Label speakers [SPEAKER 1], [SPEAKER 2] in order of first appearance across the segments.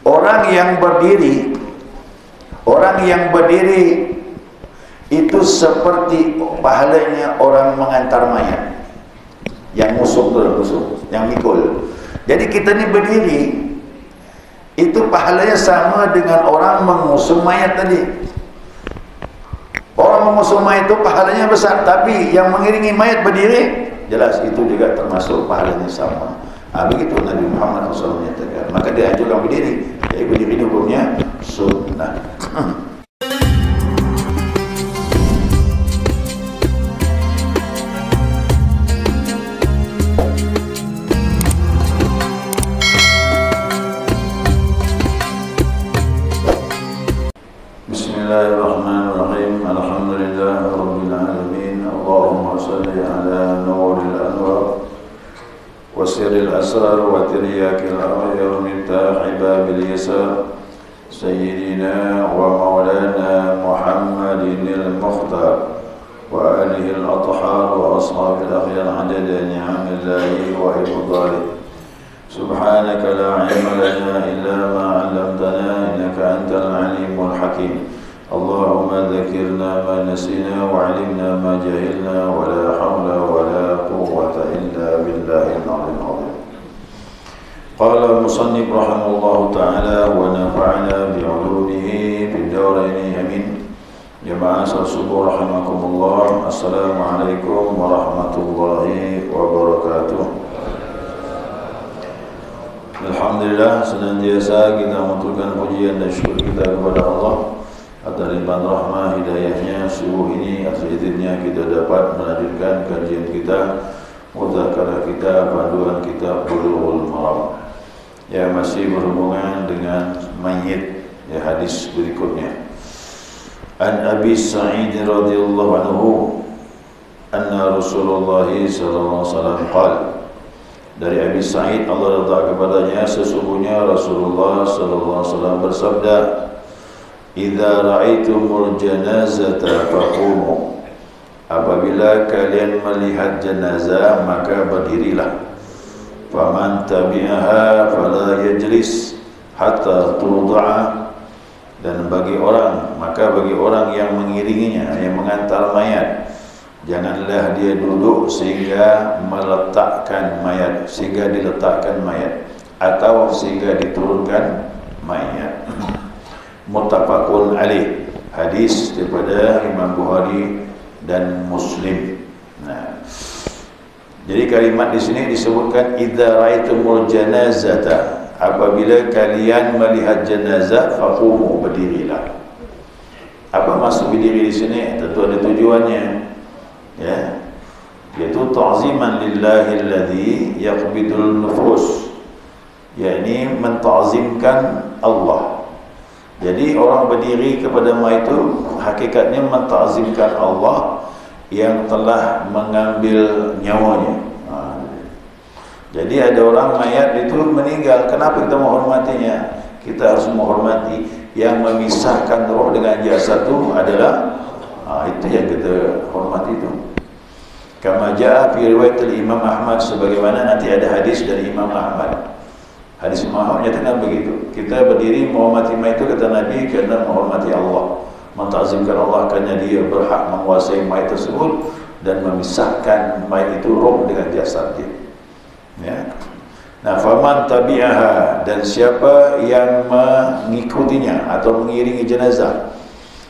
[SPEAKER 1] Orang yang berdiri itu seperti pahalanya orang mengantar mayat. Yang musuh, yang mikul. Jadi kita ni berdiri, itu pahalanya sama dengan orang mengusung mayat tadi. Orang mengusung mayat itu pahalanya besar, tapi yang mengiringi mayat berdiri, jelas itu juga termasuk pahalanya sama. Begitu Nabi Muhammad SAW menyatakan. Maka dia anjurkan berdiri. Jadi berdiri ini hukumnya sunnah. Bismillahirrahmanirrahim. Alhamdulillah rabbil alamin. Allahumma salli ala nuril anwar wa sirril asrar wa tiryakil aghyar mintah babil yasar sayyidina wa maulana Muhammadin al-mukhtar wa alihi al-athhar wa ashabil akhyar adada ni'amillahi wa ifdalihi. Subhanaka la ilma lana illa ma 'allamtana innaka antal alimul hakim. Allahumma dzakirna ma nasina wa 'allimna ma jahilna wa la hawla wa la quwwata illa billahil 'aliyyil 'azim. Qala al-musannif rahimahullahu ta'ala wa nafa'ana bi 'ulumihi fid darain amin. Jamaah subuh rahimakumullah. Assalamualaikum warahmatullahi wabarakatuh. Alhamdulillah, senantiasa kita mengaturkan pujian dan syukur kita kepada Allah atas limpahan rahmah hidayahnya. Subuh ini atas izinnya kita dapat melanjutkan kajian kita, mudzakarah kita, panduan kita Bulughul Maram yang masih berhubungan dengan mayit. Ya, hadis berikutnya. An Abi Sa'id radhiyallahu anhu anna Rasulullah sallallahu alaihi wasallam qala, dari Abi Sa'id Allah radha kepadanya, sesungguhnya Rasulullah sallallahu alaihi wasallam bersabda, "Idza ra'aitumul janazata faqumu." Apabila kalian melihat jenazah maka berdirilah. Faman tabi'aha fala yajlis hatta tud'a. Dan bagi orang yang mengiringinya, yang mengantar mayat, janganlah dia duduk sehingga diletakkan mayat atau sehingga diturunkan mayat. Muttafaqun alaih. Hadis daripada Imam Bukhari dan Muslim. Nah, jadi kalimat di sini disebutkan idza ra'aitumul janazata, apabila kalian melihat jenazah faqumu, berdirilah. Apa maksud berdiri di sini? Tentu ada tujuannya. Ya, yaitu ta'ziman lillahi alladhi yaqbidul nufus, yakni menta'zimkan Allah. Jadi orang berdiri kepada mayat itu hakikatnya menta'zimkan Allah yang telah mengambil nyawanya. Jadi ada orang mayat itu meninggal, kenapa kita menghormatinya? Kita harus menghormati. Yang memisahkan roh dengan jasad itu adalah itu yang kita hormati itu. Kama jaa fi riwayat Imam Ahmad, sebagaimana nanti ada hadis dari Imam Ahmad. Hadis Imam Ahmad menyatakan begitu. Kita berdiri menghormati mayat itu, kata Nabi, kerana menghormati Allah, mentazimkan Allah kerana dia berhak menguasai mayat tersebut dan memisahkan mayat itu roh dengan jasad dia. Ya. Nah, faman tabi'aha, dan siapa yang mengikutinya atau mengiringi jenazah,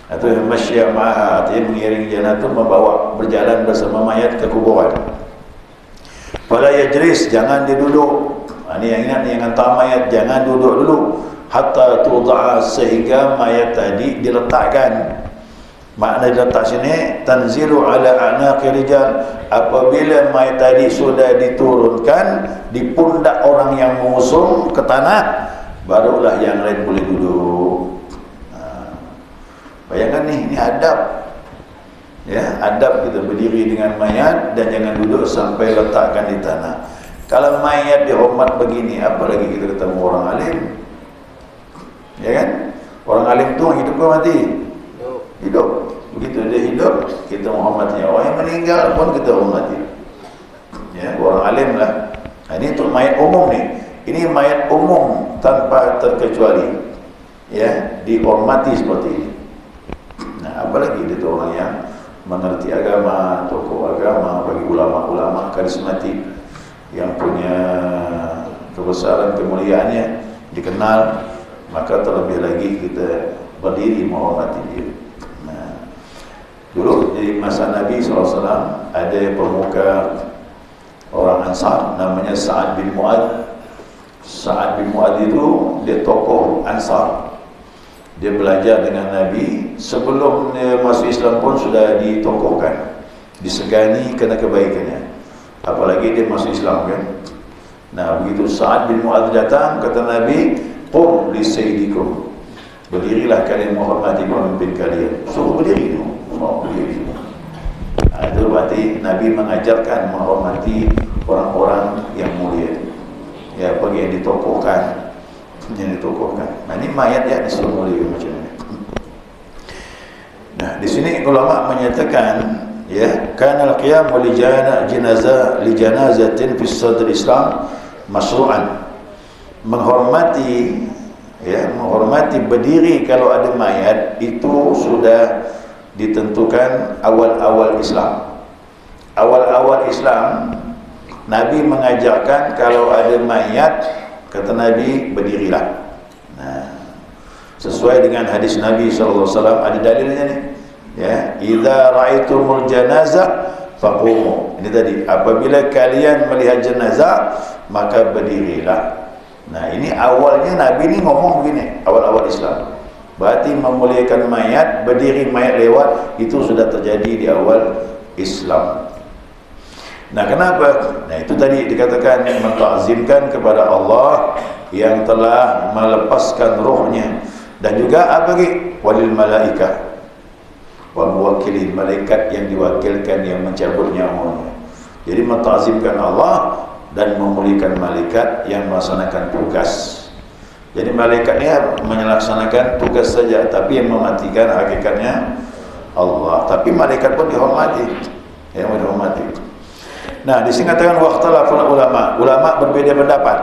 [SPEAKER 1] atau yang masya ma'aha, artinya mengiringi jenazah itu membawa, berjalan bersama mayat ke kuburan. Fala yajlis, jangan dia duduk. Ini yang ingat, yang hantar mayat jangan duduk dulu, hatta tuda'a, sehingga mayat tadi diletakkan. Makna diletak sini, tanzilu ala a'naqi rijal, apabila mayat tadi sudah diturunkan di pundak orang yang mengusung ke tanah, barulah yang lain boleh duduk. Bayangkan nih, ini adab. Ya, adab kita berdiri dengan mayat dan jangan duduk sampai letakkan di tanah. Kalau mayat dihormat begini, apalagi kita ketemu orang alim. Ya kan? Orang alim tu hidup ke mati? Hidup. Begitu dia hidup, kita menghormatinya. Orang yang meninggal pun kita hormati. Ya, orang alim lah. Ini untuk mayat umum nih. Ini mayat umum tanpa terkecuali, ya, dihormati seperti ini. Nah, apalagi itu orang yang mengerti agama, tokoh agama, bagi ulama-ulama karismatik yang punya kebesaran kemuliaannya dikenal, maka terlebih lagi kita berdiri menghormati dia. Nah, dulu di masa Nabi SAW ada pemuka orang Ansar namanya Sa'ad bin Mu'adz. Sa'ad bin Mu'adz itu dia tokoh Ansar. Dia belajar dengan Nabi sebelum dia masuk Islam pun sudah ditokohkan, disegani kerana kebaikannya. Apalagi dia masuk Islam kan. Nah, begitu Sa'ad bin Mu'adz datang, kata Nabi, "Qum li sayyidikum." Berdirilah kalian menghormati pemimpin kalian. Suruh berdiri tu. Mau berdiri. Nah, itu berarti Nabi mengajarkan menghormati orang-orang yang mulia. Ya, bagi yang ditokohkan. Yang ditokohkan. Nah, ini mayat ya disuruh mulia macam ni. Nah, di sini ulama menyatakan, ya, kana al-qiyam li janazatin fi sadr Islam masyru'an. Menghormati, ya, menghormati berdiri kalau ada mayat itu sudah ditentukan awal-awal Islam. Awal-awal Islam Nabi mengajarkan kalau ada mayat, kata Nabi, berdirilah. Nah, sesuai dengan hadis Nabi SAW, ada dalilnya ni, ya, idza ra'aitumul janazah faqumu. Ini tadi, apabila kalian melihat jenazah maka berdirilah. Nah, ini awalnya Nabi ni ngomong begini, awal-awal Islam. Berarti memuliakan mayat, berdiri mayat lewat, itu sudah terjadi di awal Islam. Nah, kenapa? Nah, itu tadi dikatakan mentakzimkan kepada Allah yang telah melepaskan rohnya. Dan juga apa lagi? Walil malaikah wal muwakkilin, malaikat yang diwakilkan yang mencabut nyawanya. Jadi mentakzimkan Allah dan memuliakan malaikat yang melaksanakan tugas. Jadi malaikatnya melaksanakan tugas saja, tapi yang mematikan hakikatnya Allah. Tapi malaikat pun dihormati, yang dihormati. Nah, di sini katakan waqtalaful ulama. Ulama berbeza pendapat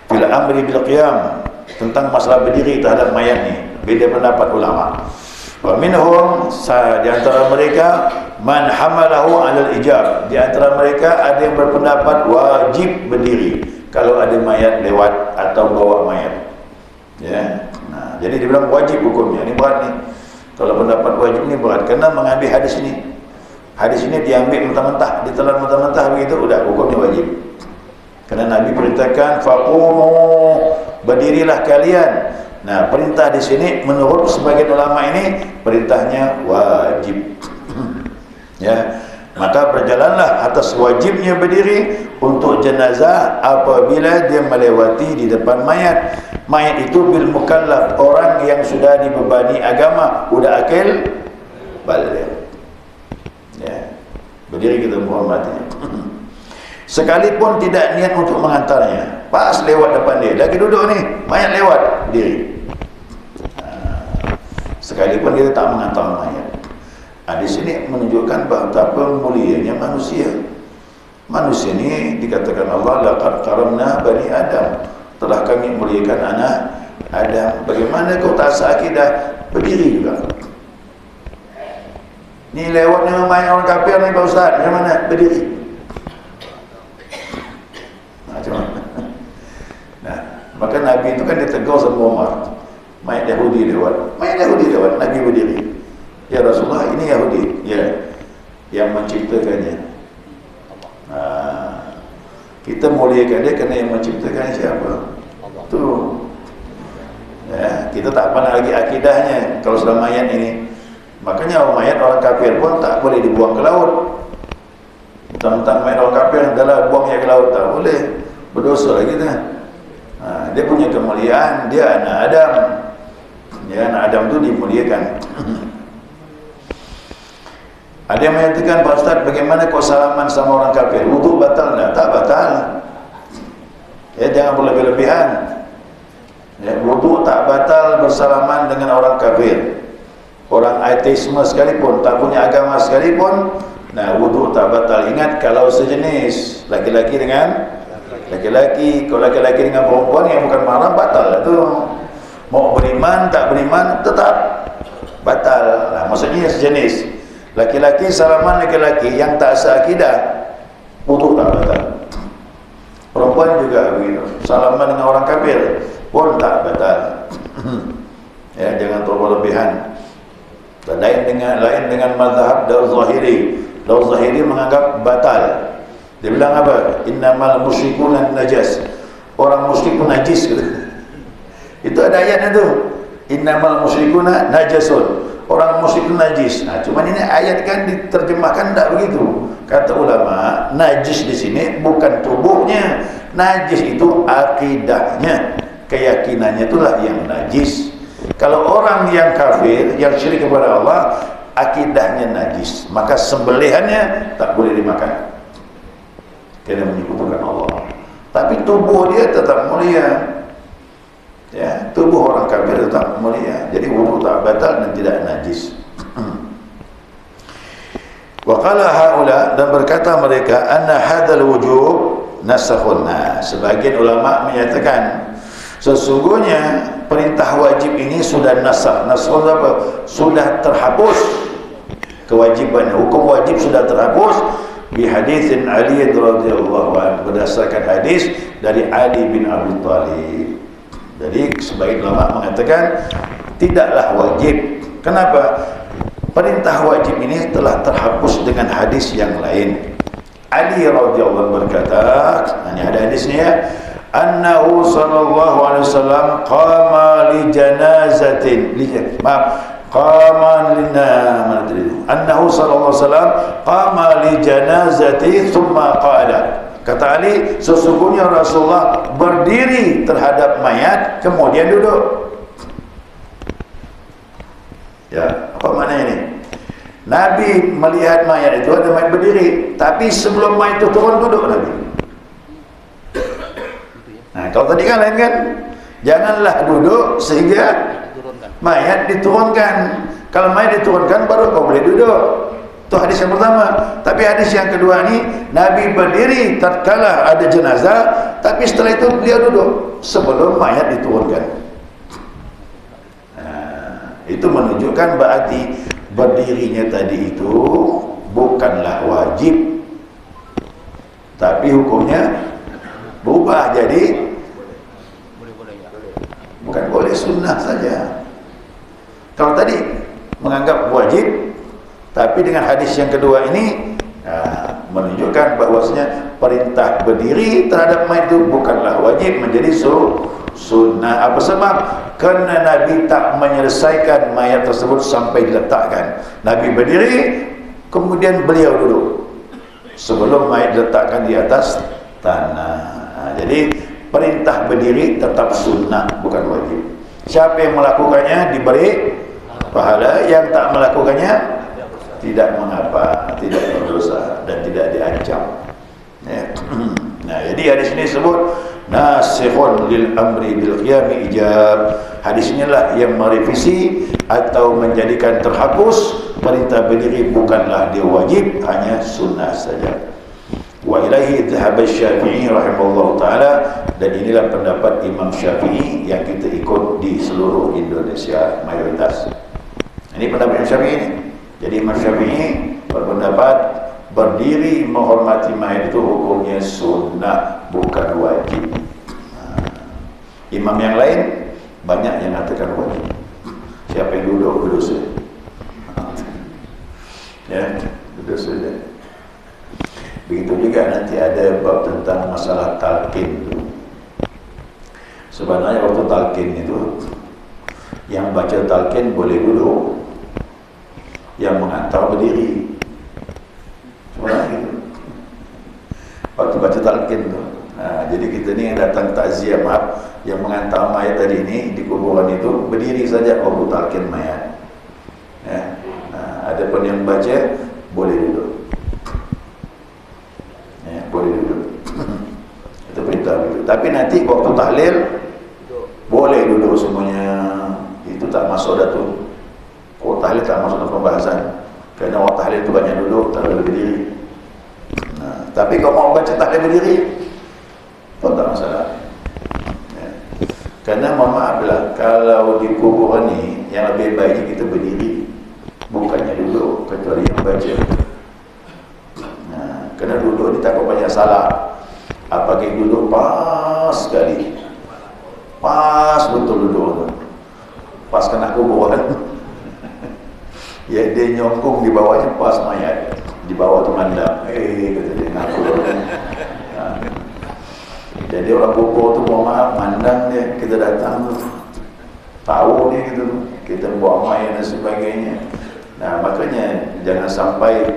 [SPEAKER 1] fil amri bil qiyam, tentang masalah berdiri terhadap mayat ni. Beda pendapat ulama. Wa minhum, di antara mereka, man hamalahu 'alal ijab. Di antara mereka ada yang berpendapat wajib berdiri kalau ada mayat lewat atau bawa mayat. Ya. Nah, jadi dia bilang wajib hukumnya. Ini berat ni. Kalau pendapat wajib ni berat kerana mengambil hadis ini. Hadis ini diambil mentah-mentah, ditelan mentah-mentah begitu, udah hukumnya wajib. Kerana Nabi perintahkan faqumu, berdirilah kalian. Nah, perintah di sini menurut sebagian ulama ini perintahnya wajib. Ya. Maka berjalanlah atas wajibnya berdiri untuk jenazah apabila dia melewati di depan mayat. Mayat itu bil mukallaf, orang yang sudah dibebani agama, udah akil baligh. Ya, berdiri kita menghormatinya. Sekalipun tidak niat untuk mengantarnya, pas lewat depan dia, lagi duduk ni, mayat lewat, berdiri. Sekalipun kita tak mengantar mayat. Di sini menunjukkan betapa mulianya manusia. Manusia ni dikatakan Allah, laqad karamna bani Adam, telah kami muliakan anak Adam. Bagaimana kau tak seakidah berdiri juga? Ni lewat ni mayat orang kafir ni Pak Ustaz, macam mana? Berdiri. Macam mana? Nah, maka Nabi itu kan dia tegur sama Umar. Mayat Yahudi lewat. Mayat Yahudi lewat, Nabi berdiri. Ya Rasulullah, ini Yahudi. Ya, yang menciptakannya. Kita muliakan dia kerana yang menciptakan siapa? Tu. Ya, kita tak pandang lagi akidahnya kalau sudah mayat ini. Makanya mayat orang kafir pun tak boleh dibuang ke laut. Tentang mayat orang kafir adalah buangnya ke laut, tak boleh. Berdosa lagi kita. Dia punya kemuliaan, dia anak Adam. Ya, anak Adam tu dimuliakan. Ada yang menyatakan, Pak Ustaz, bagaimana kau salaman sama orang kafir? Wudu batal tak? Tak batal. Ya, jangan berlebih-lebihan. Ya, wudu tak batal bersalaman dengan orang kafir. Orang ateisme sekalipun, tak punya agama sekalipun, nah wudu tak batal. Ingat, kalau sejenis laki-laki dengan Laki-laki, kalau laki-laki dengan perempuan yang bukan mahram, batal lah tu. Mau beriman, tak beriman, tetap batal. Nah, maksudnya sejenis. Laki-laki salaman laki-laki yang tak seakidah, putus tak batal. Perempuan juga begitu. Salaman dengan orang kafir pun tak batal. Ya, jangan terlalu berlebihan. Lain dengan mazhab Daud Zahiri. Daud Zahiri menganggap batal. Dia bilang apa? Innamal musyrikuna najas. Orang musyrik pun najis gitu. Itu ada ayatnya tu. Innamal musyrikuna najasun. Orang musyrik itu najis. Nah, cuman ini ayat kan diterjemahkan tak begitu. Kata ulama, najis di sini bukan tubuhnya. Najis itu akidahnya, keyakinannya itulah yang najis. Kalau orang yang kafir, yang syirik kepada Allah, akidahnya najis, maka sembelihannya tak boleh dimakan. Kena menyekutukan Allah. Tapi tubuh dia tetap mulia. Ya, tubuh orang kafir tetap mulia. Jadi wudu tak batal dan tidak najis. Wa qala haula, dan berkata mereka, anna hadzal wujub nasakhun. Sebagian ulama menyatakan sesungguhnya perintah wajib ini sudah nasakh. Nasakhun apa? Sudah terhapus kewajiban, hukum wajib sudah terhapus bi haditsin Ali radhiyallahu anhu, berdasarkan hadis dari Ali bin Abi Thalib. Jadi sebagian ulama mengatakan tidaklah wajib. Kenapa? Perintah wajib ini telah terhapus dengan hadis yang lain. Ali radhiyallahu anhu berkata, ini ada hadisnya ya, annahu sallallahu alaihi wasallam qama li janazatin, qama lina, annahu sallallahu alaihi wasallam qama li janazati thumma qala. Kata Ali, sesungguhnya Rasulullah berdiri terhadap mayat kemudian duduk. Ya, apa maknanya ini? Nabi melihat mayat itu ada mayat berdiri, tapi sebelum mayat itu turun duduk Nabi. Nah, kalau tadi kan lain kan, janganlah duduk sehingga mayat diturunkan. Kalau mayat diturunkan baru kau boleh duduk. Itu hadis yang pertama. Tapi hadis yang kedua ini, Nabi berdiri tatkala ada jenazah, tapi setelah itu dia duduk sebelum mayat diturunkan. Nah, itu menunjukkan berarti berdirinya tadi itu bukanlah wajib, tapi hukumnya berubah jadi bukan boleh, sunnah saja. Kalau tadi menganggap wajib, tapi dengan hadis yang kedua ini menunjukkan bahwasanya perintah berdiri terhadap mayat itu bukanlah wajib, menjadi sunnah. Apa sebab? Karena Nabi tak menyelesaikan mayat tersebut sampai diletakkan. Nabi berdiri, kemudian beliau duduk sebelum mayat diletakkan di atas tanah. Jadi perintah berdiri tetap sunnah, bukan wajib. Siapa yang melakukannya diberi pahala, yang tak melakukannya tidak mengapa, tidak berdosa dan tidak diancam. Ya. Nah, jadi hadis ini disebut nasikhun lil amri bil qiyami ijab. Hadis inilah yang merevisi atau menjadikan terhapus perintah berdiri bukanlah dia wajib, hanya sunnah saja. Wa ilaihi dhahaba Syafi'i rahimahullah taala, dan inilah pendapat Imam Syafi'i yang kita ikut di seluruh Indonesia mayoritas. Ini pendapat Imam Syafi'i ini. Jadi Imam Syafi'i berpendapat berdiri menghormati mayat itu hukumnya sunnah, bukan wajib. Imam yang lain banyak yang mengatakan wajib. Siapa yang duduk saja. Ya, duduk saja. Begitu juga nanti ada bab tentang masalah talqin. Sebenarnya waktu talqin itu, yang baca talqin boleh duduk, yang mengantar berdiri. Sebenarnya gitu. Waktu baca talqin tu. Nah, jadi kita ni yang datang takziah, yang mengantar mayat tadi ini di kuburan itu berdiri saja waktu talqin mayat. Ya. Nah, ada pun yang baca boleh duduk. Ya, boleh duduk. Itu perintah begitu. Tapi nanti waktu tahlil boleh duduk semuanya. Itu tak masuk dah tu. Oh, tahlil tak masuk dalam pembahasan. Kerana orang tahlil itu banyak duduk, tak boleh berdiri. Nah, tapi kalau mau baca tahlil berdiri, kalau di kuburan ni yang lebih baik kita berdiri, bukannya duduk, kecuali yang baca. Kena duduk ni takut banyak salah. Apalagi duduk pas sekali, pas betul duduk tu, pas kena kuburan. Ya, dia nyongkung di bawahnya pas mayat, di bawah tu mandang, kata dia ngaku. Jadi orang kubur tu mohon maaf, mandang dia, kita datang tu tahu dia gitu, kita buang mayat dan sebagainya. Nah, makanya jangan sampai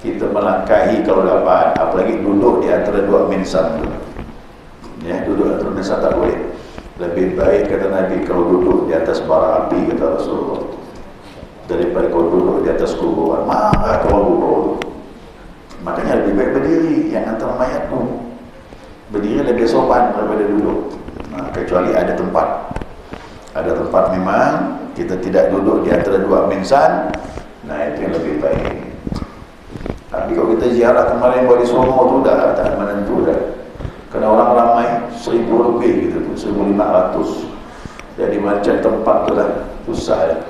[SPEAKER 1] kita melangkahi kalau dapat, apalagi duduk di antara dua minsan tu. Ya, duduk antara minsan tak boleh. Lebih baik kata Nabi kalau duduk di atas bara api, kata Rasulullah, daripada kau duduk di atas kuburan. Marah kau kubur tu. Makanya lebih baik berdiri yang antara mayat tu. Berdiri lebih sopan daripada duduk. Kecuali ada tempat. Ada tempat memang kita tidak duduk di antara dua minsan. Nah, itu yang lebih baik. Tapi kalau kita ziarah kemarin Wali Songo tu dah tak menentu dah. Kerana orang ramai 1000 lebih gitu tu, 1500. Jadi macam tempat tu lah susah dah.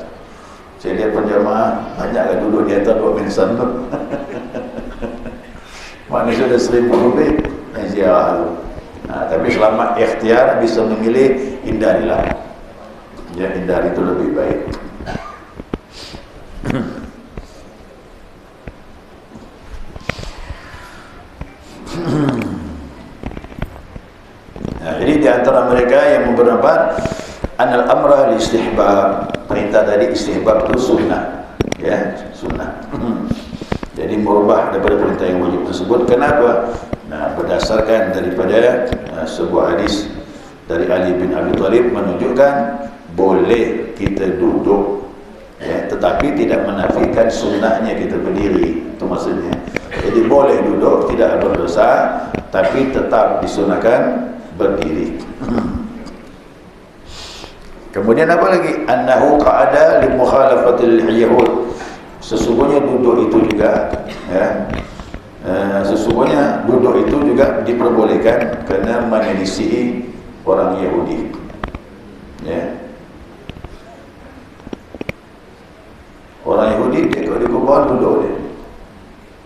[SPEAKER 1] Saya lihat penjamaah banyak kan duduk di atas dua minsan tu. Manusia ada 1000 lebih yang ziarah tu. Tapi selama ikhtiar bisa memilih, hindarilah. Ya, hindari itu lebih baik. Jadi di antara mereka yang berpendapat anal amra li istihbab, perintah tadi istihbab itu sunnah, ya, sunnah. Jadi merubah daripada perintah yang wajib tersebut. Kenapa? Nah, berdasarkan daripada sebuah hadis dari Ali bin Abi Thalib menunjukkan boleh kita duduk, ya, tetapi tidak menafikan sunnahnya kita berdiri. Itu maksudnya. Jadi boleh duduk, tidak berdosa, tapi tetap disunahkan berdiri. Kemudian apa lagi? Annahu qa'ada li mukhalafatil yahud. Sesungguhnya duduk itu juga, ya, sesungguhnya duduk itu juga diperbolehkan kerana menyelisihi orang Yahudi. Ya. Orang Yahudi dia kalau di kubur duduk dia.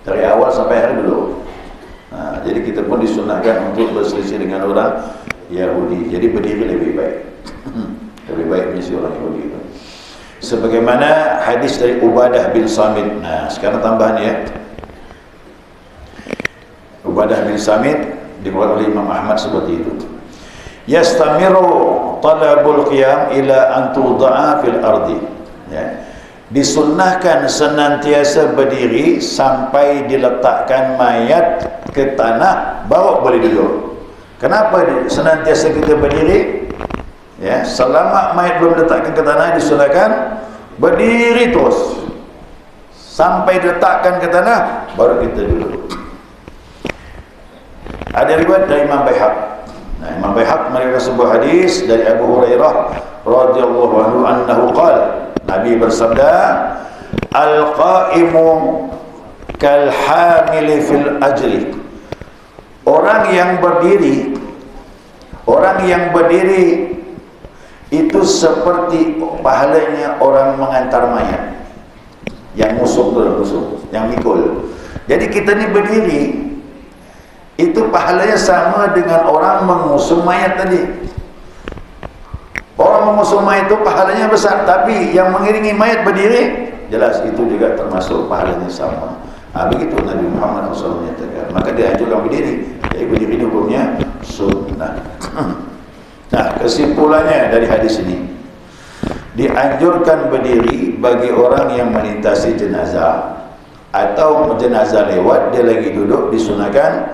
[SPEAKER 1] Dari awal sampai akhir duduk. Jadi kita pun disunahkan untuk berselisih dengan orang Yahudi. Jadi berdiri lebih baik. Lebih baik menyelisihi orang Yahudi itu. Sebagaimana hadis dari Ubadah bin Samit. Nah, sekarang tambahan ya. Ubadah bin Samit diriwayatkan oleh Imam Ahmad seperti itu. Yastamiru talabul qiyam ila an tuda'a fil ardi. Ya. Disunnahkan senantiasa berdiri sampai diletakkan mayat ke tanah baru boleh duduk. Kenapa senantiasa kita berdiri? Ya, selama mayat belum diletakkan ke tanah disunahkan berdiri terus sampai diletakkan ke tanah baru kita duduk. Ada riwayat dari Imam Baihaq. Nah, Imam Baihaq meriwayatkan sebuah hadis dari Abu Hurairah radhiyallahu anhu annahu qala, Nabi bersabda, al-qa'imu kal hamili fil ajri. Orang yang berdiri itu seperti pahalanya orang mengantar mayat. Yang musuh, yang mikul. Jadi kita ni berdiri, itu pahalanya sama dengan orang mengusung mayat tadi. Orang mengusung mayat itu pahalanya besar, tapi yang mengiringi mayat berdiri, jelas itu juga termasuk pahalanya sama. Begitu Nabi Muhammad SAW menyatakan. Maka dia anjurkan berdiri. Jadi berdiri ini hukumnya sunnah. Nah, kesimpulannya dari hadis ini, dianjurkan berdiri bagi orang yang melintasi jenazah atau jenazah lewat dia lagi duduk, disunahkan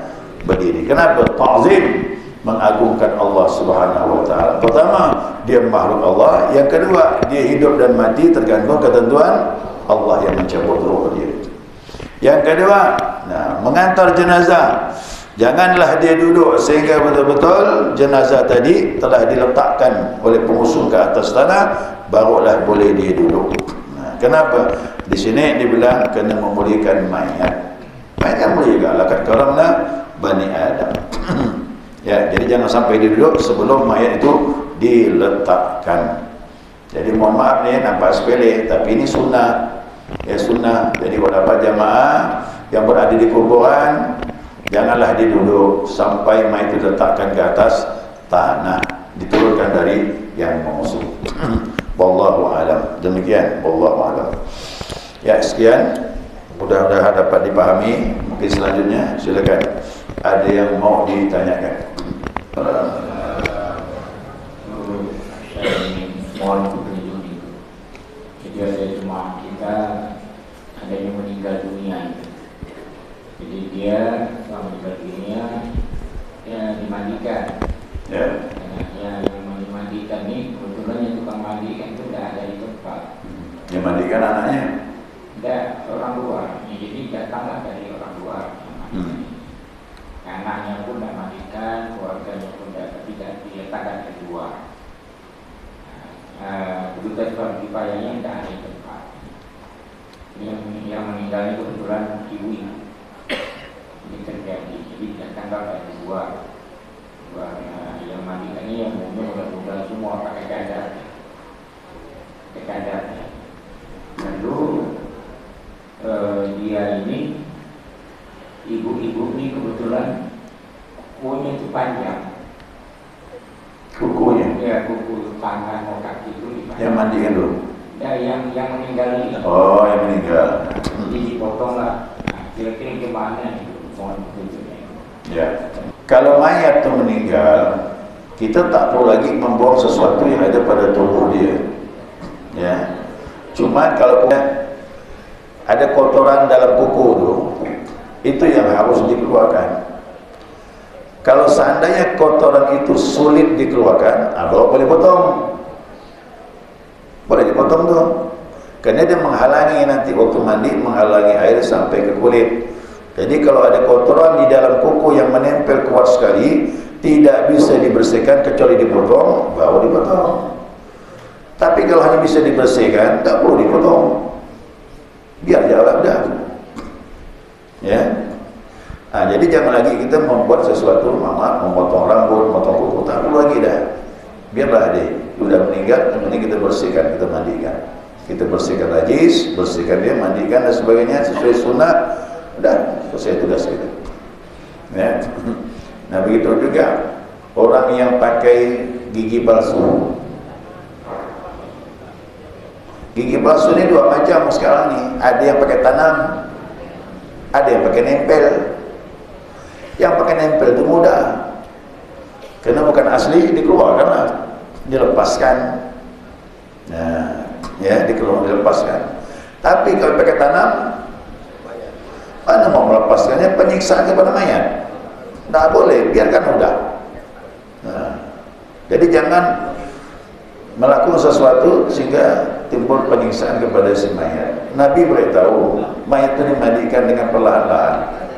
[SPEAKER 1] berdiri. Kenapa? Ta'zim, mengagungkan Allah Subhanahu wa taala. Pertama, dia makhluk Allah. Yang kedua, dia hidup dan mati tergantung ketentuan Allah yang mencabut roh dia. Yang kedua, mengantar jenazah. Janganlah dia duduk sehingga betul-betul jenazah tadi telah diletakkan oleh pengusung ke atas tanah, barulah boleh dia duduk. Kenapa? Di sini dibilang kena memuliakan mayat. Mayat yang mulia juga lakat karamna Bani Adam. Ya, jadi jangan sampai dia duduk sebelum mayat itu diletakkan. Jadi mohon maaf nih, nampak sepele, tapi ini sunnah. Ya sunnah. Jadi kalau dapat jamaah yang berada di kuburan, janganlah dia duduk sampai mayat itu diletakkan ke atas tanah, diturunkan dari yang mengusung. Wallahu a'lam. Demikian, wallahu a'lam. Ya, sekian. Mudah-mudahan dapat dipahami. Mungkin selanjutnya silakan. Ada yang mau ditanyakan?
[SPEAKER 2] Mohon petunjuk itu. Jadi ada jemaah kita ada yang meninggal dunia. Jadi dia setelah meninggal dunia ya dimandikan. Ya. Yang dimandikan ini kebetulan yang tukang mandi kan itu tidak ada di tempat.
[SPEAKER 1] Yang mandikan anaknya?
[SPEAKER 2] Tidak, orang luar. Jadi datanglah dari orang luar. Anaknya pun tidak mandikan, keluarganya pun tidak, tapi diletakkan kedua. Kedutaan suami kipayanya tidak ada di tempat. Yang meninggal itu kebetulan ibunya. Ini terjadi, jadi datanglah dari kedua. Yang mandikan ini yang mudah-mudahan semua pakai kadarnya. Lalu dia ini ibu-ibu ini kebetulan kukunya itu panjang.
[SPEAKER 1] Kukunya?
[SPEAKER 2] Ya, kuku tangan atau kaki itu dipanjang. Yang
[SPEAKER 1] mandikan dulu?
[SPEAKER 2] Ya, yang meninggal ini.
[SPEAKER 1] Oh, yang meninggal.
[SPEAKER 2] Jadi dipotong lah. Nah, kira-kira gimana itu? Mohon petunjuknya.
[SPEAKER 1] Ya. Kalau mayat itu meninggal, kita tak perlu lagi membuang sesuatu yang ada pada tubuh dia. Ya. Cuma kalau ada kotoran dalam kuku itu yang harus dikeluarkan. Kalau seandainya kotoran itu sulit dikeluarkan, boleh potong. Boleh dipotong tuh. Karena dia menghalangi nanti waktu mandi, menghalangi air sampai ke kulit. Jadi kalau ada kotoran di dalam kuku yang menempel kuat sekali, tidak bisa dibersihkan kecuali dipotong, baru dipotong. Tapi kalau hanya bisa dibersihkan, tak perlu dipotong. Biar jalan dah. Ya. Nah, jadi jangan lagi kita membuat sesuatu, memotong rambut, memotong kuku, tak perlu lagi dah. Biarlah dia sudah meninggal, yang penting kita bersihkan, kita mandikan. Kita bersihkan najis, bersihkan dia, mandikan dan sebagainya sesuai sunnah. Dan selesai tugas kita. Ya. Nah, begitu juga orang yang pakai gigi palsu. Gigi palsu ini dua macam sekarang nih. Ada yang pakai tanam, ada yang pakai nempel. Yang pakai nempel itu mudah, karena bukan asli, dikeluarkan lah, dilepaskan. Nah, ya dikeluarkan, dilepaskan. Tapi kalau pakai tanam, mana mau melepaskannya? Penyiksaan kepada mayat. Tidak boleh, biarkan udah. Nah, jadi jangan melakukan sesuatu sehingga timbul penyiksaan kepada si mayat. Nabi beritahu mayat itu dimandikan dengan perlahan-lahan.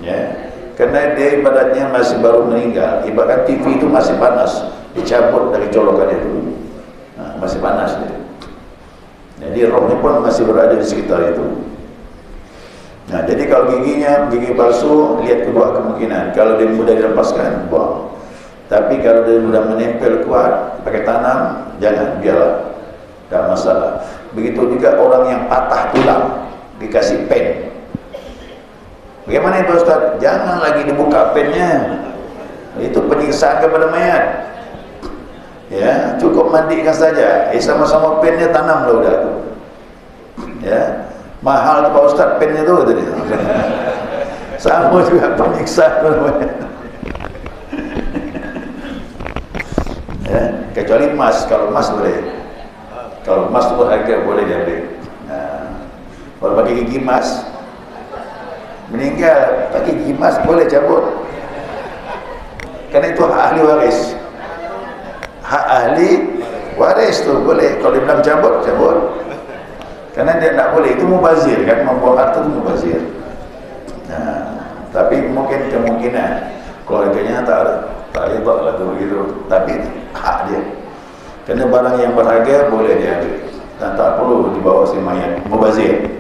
[SPEAKER 1] Ya, karena dia ibaratnya masih baru meninggal. Ibarat TV itu masih panas, dicabut dari colokan itu. Nah, masih panas dia. Jadi rohnya pun masih berada di sekitar itu. Nah, jadi kalau gigi palsu, lihat kedua kemungkinan. Kalau dia mudah dilepaskan, buang. Tapi kalau dia mudah menempel kuat, pakai tanam, jangan, biarlah, tidak masalah. Begitu juga orang yang patah tulang, dikasih pen. Bagaimana itu Ustaz? Jangan lagi dibuka pennya. Itu penyiksaan kepada mayat. Ya, cukup mandikan saja. Sama-sama pennya tanam lah udah. Ya, mahal tuh Pak Ustaz pennya tuh tadi. Sama juga penyiksaan kepada mayat. Ya, kecuali emas. Kalau emas boleh. Kalau emas itu berharga boleh diambil. Nah, kalau pakai gigi emas, meninggal pakai gigi emas boleh cabut, karena itu hak ahli waris. Hak ahli waris tu boleh. Kalau dia bilang cabut, karena dia tak boleh. Itu mubazir kan, membuang harta itu mubazir. Nah, tapi mungkin kemungkinan keluarganya tak hebat lah tu begitu. Tapi hak dia, karena barang yang berharga boleh diambil dan tak perlu dibawa si mayat, mubazir.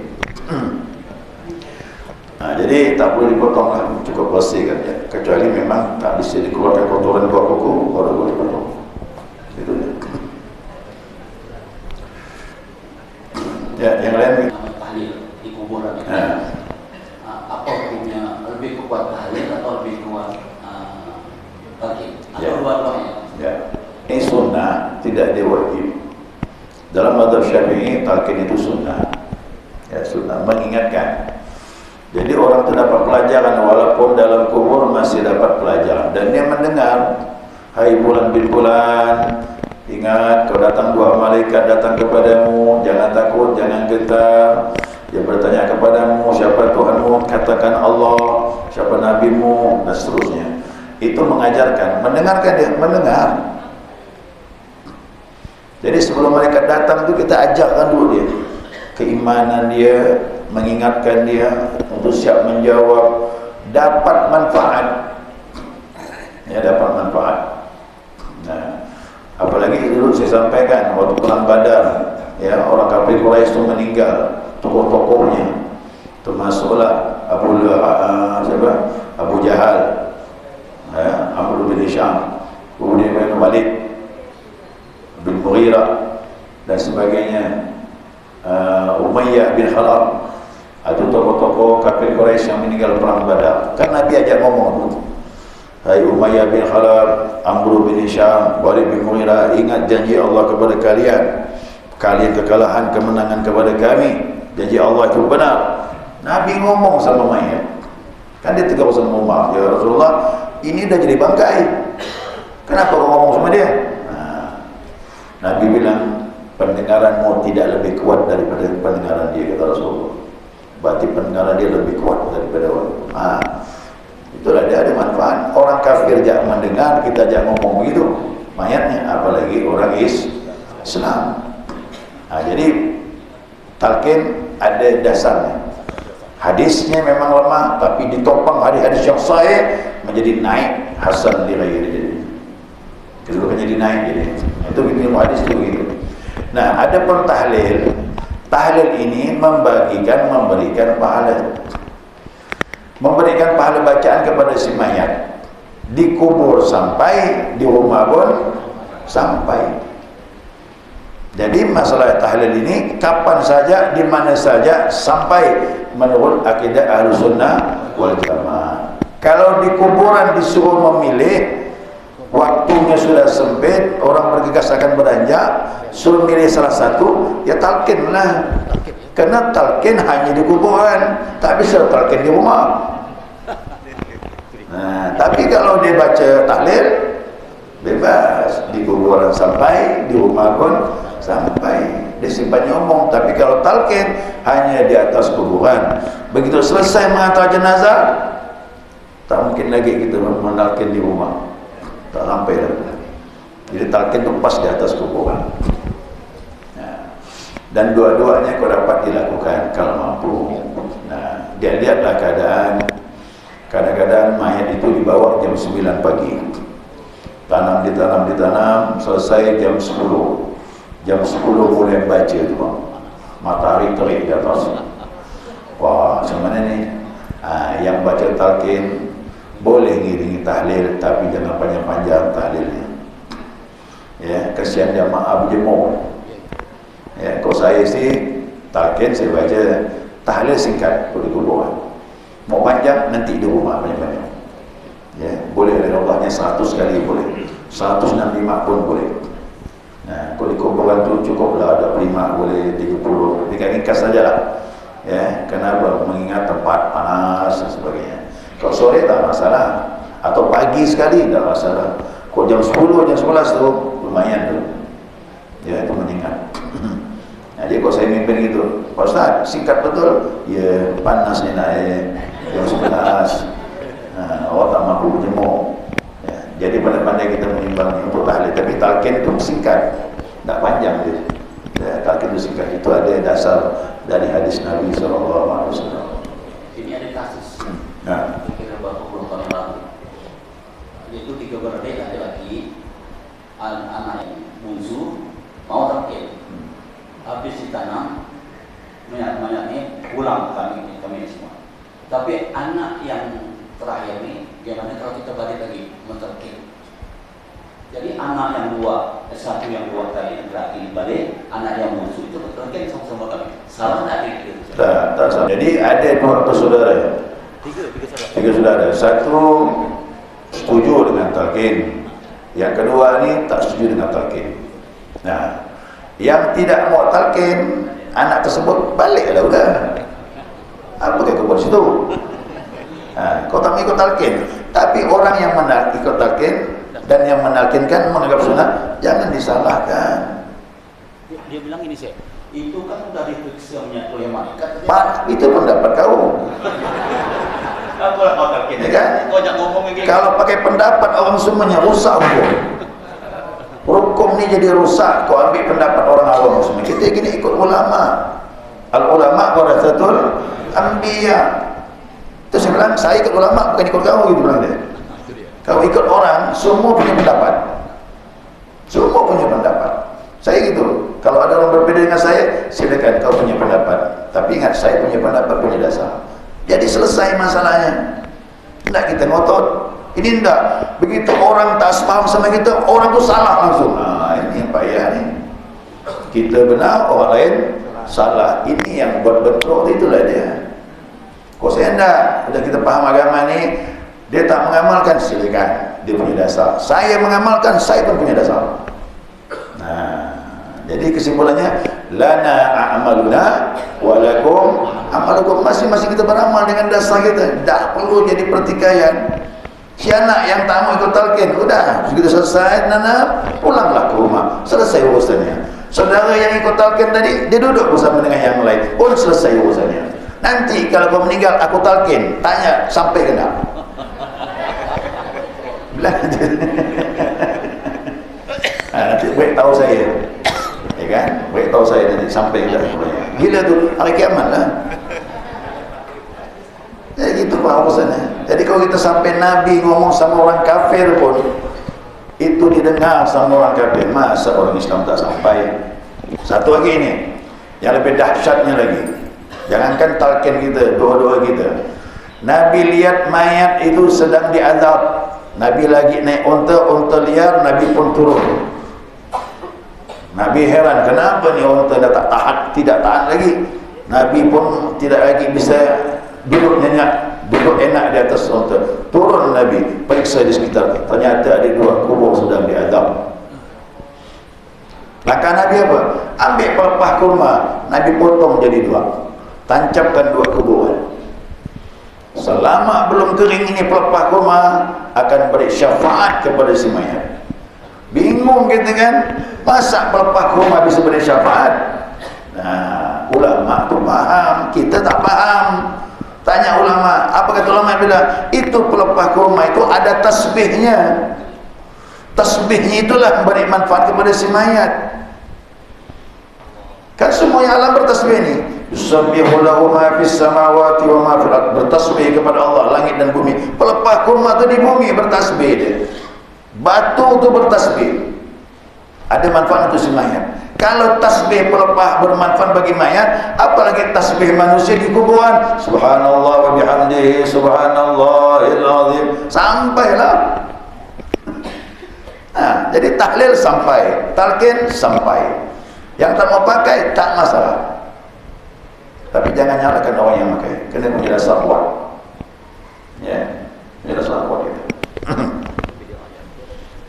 [SPEAKER 1] Nah, jadi tak perlu dipotong lah, cukup bersihkan ya. Kecuali memang tak bisa dikeluarkan kotoran buah kuku, baru boleh potong. Itu dia. Ya, yang lain.
[SPEAKER 2] Tahlil di kuburan. Apa hukumnya? Lebih kuat tahlil atau lebih kuat talqin? Atau dua-duanya?
[SPEAKER 1] Ya. Ini sunnah, tidak diwajib. Dalam mazhab Syafi'i, talqin itu sunnah. Ya, sunnah mengingatkan. Jadi orang itu dapat pelajaran walaupun dalam kubur masih dapat pelajaran dan dia mendengar, hai bulan bin bulan, ingat kau datang dua malaikat datang kepadamu, jangan takut, jangan getar. Dia bertanya kepadamu, siapa Tuhanmu? Katakan Allah. Siapa nabimu? Dan seterusnya. Itu mengajarkan, mendengarkan dia, mendengar. Jadi sebelum mereka datang itu kita ajarkan dulu dia keimanan dia, mengingatkan dia untuk siap menjawab, dapat manfaat. Ya, dapat manfaat. Nah, apalagi dulu saya sampaikan waktu perang Badar, ya, orang kafir Quraisy itu meninggal, tokoh-tokohnya termasuklah Abu Jahal, ya, Amr bin Hisham, kemudian bin Walid bin Mughirah dan sebagainya, Umayyah bin Khalaf, atau tokoh-tokoh kafir Quraisy yang meninggal perang Badar. Kan Nabi ajak ngomong, hai Umayyah bin Khalaf, Amr bin Hisham, Walid bin Mughirah, ingat janji Allah kepada kalian, kalian kekalahan kemenangan kepada kami, janji Allah itu benar. Nabi ngomong sama mayat, kan dia tegur sama Umar, ya Rasulullah, ini dah jadi bangkai, kenapa kau ngomong sama dia? Nabi bilang, pendengaranmu tidak lebih kuat daripada pendengaran dia, kata Rasulullah. Berarti pendengaran dia lebih kuat daripada orang. Itulah dia ada manfaat. Orang kafir jangan mendengar, kita jangan ngomong begitu mayatnya, apalagi orang Islam. Jadi talqin ada dasarnya. Hadisnya memang lemah, tapi ditopang hadis-hadis yang sahih menjadi naik hasan li ghairihi. Kedua jadi naik jadi. Itu gitu hadis itu begitu. Nah, ada pun tahlil. Tahlil ini memberikan pahala. Memberikan pahala bacaan kepada si mayat. Di kubur sampai, di rumah pun sampai. Jadi masalah tahlil ini kapan saja, di mana saja sampai menurut akidah Ahlussunnah wal Jamaah. Kalau di kuburan disuruh memilih, waktunya sudah sempit, orang bergegas akan beranjak, suruh milih salah satu, ya talqin lah. Karena talqin hanya di kuburan, tak bisa talqin di rumah. Nah, tapi kalau dia baca tahlil, bebas, di kuburan sampai, di rumah pun sampai. Dia simpannya omong. Tapi kalau talqin hanya di atas kuburan. Begitu selesai mengantar jenazah, tak mungkin lagi kita mentalqin di rumah. Tak sampai dah. Jadi talqin itu pas di atas kuburan. Nah, dan dua-duanya kau dapat dilakukan kalau mampu. Nah, dia lihatlah keadaan. Kadang-kadang mayat itu dibawa jam 9 pagi. Ditanam, selesai jam 10. Jam 10 boleh baca tu bang. Matahari terik di atas. Wah, macam mana ni? Yang baca talqin boleh ngiringi tahlil, tapi jangan panjang-panjang tahlilnya. Ya, kasihan jamaah berjemur. Ya, kalau saya sih talqin saya baca, tahlil singkat boleh keluar. Mau panjang nanti di rumah banyak-banyak. Ya, boleh Allahnya 100 kali boleh. 165 pun boleh. Nah, kalau di kuburan tu cukuplah ada 5 boleh 30. Ringkas sajalah. Ya, kenapa? Mengingat tempat panas dan sebagainya. Kalau sore tak masalah, atau pagi sekali tak masalah. Kalau jam 10, jam 11 tu lumayan tu. Ya, itu mengingat. Nah, jadi kalau saya mimpin gitu, Pak Ustaz, singkat betul. Ya, panas ni nak jam 11. Awak tak mampu berjemur. Ya, jadi pandai-pandai kita menimbang untuk tahlil. Tapi talqin itu singkat, tak panjang dia. Ya, talqin itu singkat. Itu ada dasar dari hadis Nabi SAW.
[SPEAKER 2] Ini ada kasus.
[SPEAKER 1] Nah,
[SPEAKER 2] Kira berapa puluh tahun lalu. Itu 3 beradik laki-laki, anak yang bungsu mau talqin. Habis ditanam, mayat-mayatnya pulang kami semua. Tapi anak yang terakhir ni, gimana kalau kita balik lagi mentalqin? Jadi anak yang dua, satu yang dua tadi yang terakhir balik, anak yang bungsu itu mentalqin sama-sama kami. Salah tak itu?
[SPEAKER 1] Tak salah. Jadi ada dua bersaudara. Tiga saudara. Satu setuju dengan talqin. Yang kedua ni tak setuju dengan talqin. Nah, yang tidak mau talqin, anak tersebut baliklah udah. Apa kau buat situ? Kau tak ikut talqin. Tapi orang yang ikut talqin dan yang menalkinkan menganggap sunnah, jangan disalahkan.
[SPEAKER 3] Dia bilang ini sih, itu kan sudah diperiksa oleh malaikat.
[SPEAKER 1] Pak, itu pendapat kau.
[SPEAKER 3] Apa kau talqin?
[SPEAKER 1] Ya kan?
[SPEAKER 3] Kau jangan ngomong begini.
[SPEAKER 1] Kalau pakai pendapat orang semuanya rusak hukum. Hukum ni jadi rusak. Kau ambil pendapat orang awam semua. Kita gini ikut ulama. Al ulama warathatul anbiya. Terus saya bilang, saya ikut ulama bukan ikut kau, gitu bilang dia. Kau ikut orang, semua punya pendapat. Semua punya pendapat. Saya gitu. Kalau ada orang berbeda dengan saya, silakan kau punya pendapat. Tapi ingat, saya punya pendapat punya dasar. Jadi selesai masalahnya. Tidak kita ngotot. Ini tidak. Begitu orang tak paham sama kita, orang tu salah langsung. Nah, ini yang payah ni. Kita benar, orang lain salah. Ini yang buat bentrok, itulah dia. Kau saya tidak. Sudah kita paham agama ni, dia tak mengamalkan, silakan. Dia punya dasar. Saya mengamalkan, saya pun punya dasar. Nah, jadi kesimpulannya, lana a'maluna walakum amalukum. Masing-masing kita beramal dengan dasar kita. Tak perlu jadi pertikaian. Si anak yang tak mau ikut talqin, udah begitu selesai nana, pulanglah ke rumah, selesai urusannya. Saudara yang ikut talqin tadi, dia duduk bersama dengan yang lain, pun selesai urusannya. Nanti kalau kau meninggal, aku talqin, tanya sampai kena. Bilang nanti baik tahu saya, ya kan? Baik tahu saya nanti sampai kena. Gila tu, hari kiamat lah. Ya gitu Pak urusannya. Jadi kalau kita sampai Nabi ngomong sama orang kafir pun itu didengar sama orang kafir, masa orang Islam tak sampai? Satu lagi ini yang lebih dahsyatnya lagi, jangankan talqin kita, doa-doa kita. Nabi lihat mayat itu sedang diazab. Nabi lagi naik unta liar, Nabi pun turun. Nabi heran, kenapa ni unta dah tak tahan, tidak tahan lagi. Nabi pun tidak lagi bisa duduk nyenyak, duduk enak di atas unta. Turun Nabi, periksa di sekitar, ternyata ada dua kubur sedang diazab. Langkah Nabi apa? Ambil pelepah kurma, Nabi potong jadi dua, tancapkan dua kuburan. Selama belum kering ini pelepah kurma, akan beri syafaat kepada si mayat. Bingung kita kan, masa pelepah kurma bisa beri syafaat? Nah, ulama tu paham, kita tak paham. Tanya ulama, apa kata ulama? Bilang itu pelepah kurma itu ada tasbihnya. Tasbihnya itulah memberi manfaat kepada si mayat. Kan semua yang alam bertasbih ni. Yusabbihu lahu ma fis samawati wa ma fil ardh. Bertasbih kepada Allah langit dan bumi. Pelepah kurma tu di bumi bertasbih dia. Batu tu bertasbih. Ada manfaat untuk si mayat. Kalau tasbih pelepah bermanfaat bagi mayat, apalagi tasbih manusia di kuburan. Subhanallah wa bihamdihi subhanallahil azim. Sampailah. Nah, jadi tahlil sampai, talqin sampai. Yang tak mau pakai tak masalah. Tapi jangan nyalakan orang yang pakai. Kena punya dasar kuat. Ya, punya dasar kuat itu.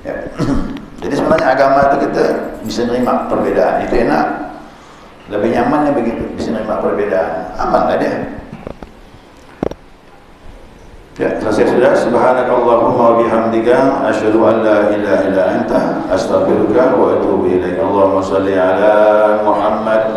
[SPEAKER 1] Ya. Jadi sebenarnya agama itu kita bisa nerima perbedaan, itu enak. Lebih nyamannya begitu, bisa nerima perbedaan. Aman lah dia. Ya, selesai sudah. Subhanakallahumma wa bihamdika asyhadu an la ilaha illa anta astaghfiruka wa atubu ilaik. Allahumma shalli ala Muhammad